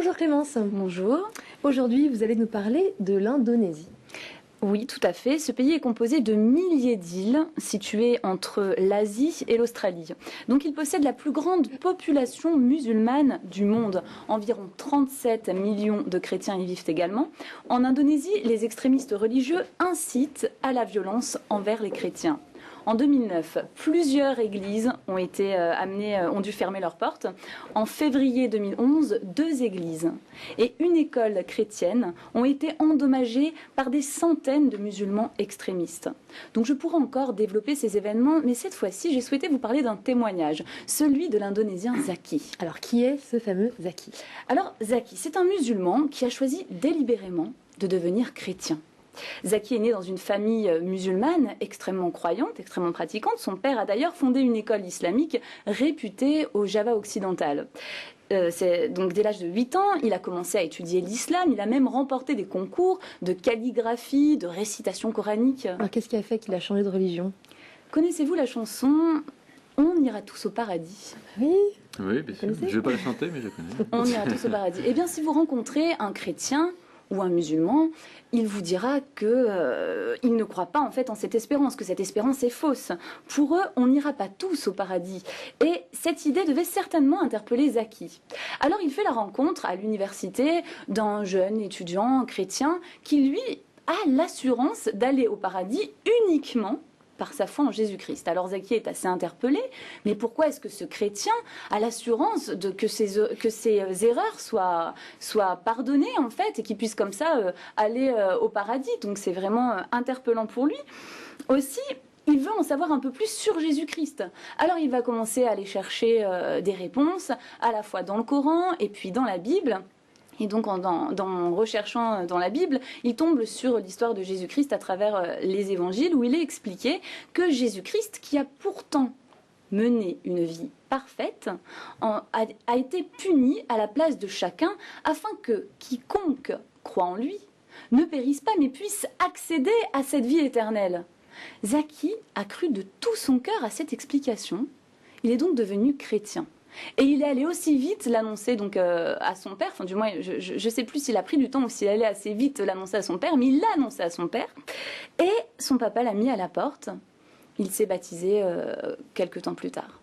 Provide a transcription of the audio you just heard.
Bonjour Clémence. Bonjour. Aujourd'hui, vous allez nous parler de l'Indonésie. Oui, tout à fait. Ce pays est composé de milliers d'îles situées entre l'Asie et l'Australie. Donc il possède la plus grande population musulmane du monde. Environ 37 millions de chrétiens y vivent également. En Indonésie, les extrémistes religieux incitent à la violence envers les chrétiens. En 2009, plusieurs églises ont dû fermer leurs portes. En février 2011, 2 églises et une école chrétienne ont été endommagées par des centaines de musulmans extrémistes. Donc je pourrais encore développer ces événements, mais cette fois-ci, j'ai souhaité vous parler d'un témoignage, celui de l'Indonésien Zaki. Alors, qui est ce fameux Zaki? Alors, Zaki, c'est un musulman qui a choisi délibérément de devenir chrétien. Zaki est né dans une famille musulmane extrêmement croyante, extrêmement pratiquante. Son père a d'ailleurs fondé une école islamique réputée au Java occidental. Donc dès l'âge de 8 ans, il a commencé à étudier l'islam. Il a même remporté des concours de calligraphie, de récitation coranique. Alors, qu'est-ce qui a fait qu'il a changé de religion? Connaissez-vous la chanson « On ira tous au paradis » ? Oui. Oui, bien sûr. Je ne vais pas la chanter, mais je la connais. On ira tous au paradis. Eh bien, si vous rencontrez un chrétien ou un musulman, il vous dira qu'il ne croit pas en fait en cette espérance, que cette espérance est fausse. Pour eux, on n'ira pas tous au paradis. Et cette idée devait certainement interpeller Zaki. Alors il fait la rencontre à l'université d'un jeune étudiant chrétien qui lui a l'assurance d'aller au paradis uniquement par sa foi en Jésus-Christ. Alors Zaki est assez interpellé, mais pourquoi est-ce que ce chrétien a l'assurance que ses erreurs soient pardonnées en fait et qu'il puisse comme ça aller au paradis? Donc c'est vraiment interpellant pour lui. Aussi, il veut en savoir un peu plus sur Jésus-Christ. Alors il va commencer à aller chercher des réponses, à la fois dans le Coran et puis dans la Bible. Et donc, en recherchant dans la Bible, il tombe sur l'histoire de Jésus-Christ à travers les évangiles, où il est expliqué que Jésus-Christ, qui a pourtant mené une vie parfaite, a été puni à la place de chacun, afin que quiconque croit en lui ne périsse pas, mais puisse accéder à cette vie éternelle. Zaki a cru de tout son cœur à cette explication. Il est donc devenu chrétien. Et il est allé aussi vite l'annoncer donc à son père, enfin du moins je ne sais plus s'il a pris du temps ou s'il allait assez vite l'annoncer à son père, mais il l'a annoncé à son père et son papa l'a mis à la porte. Il s'est baptisé quelques temps plus tard.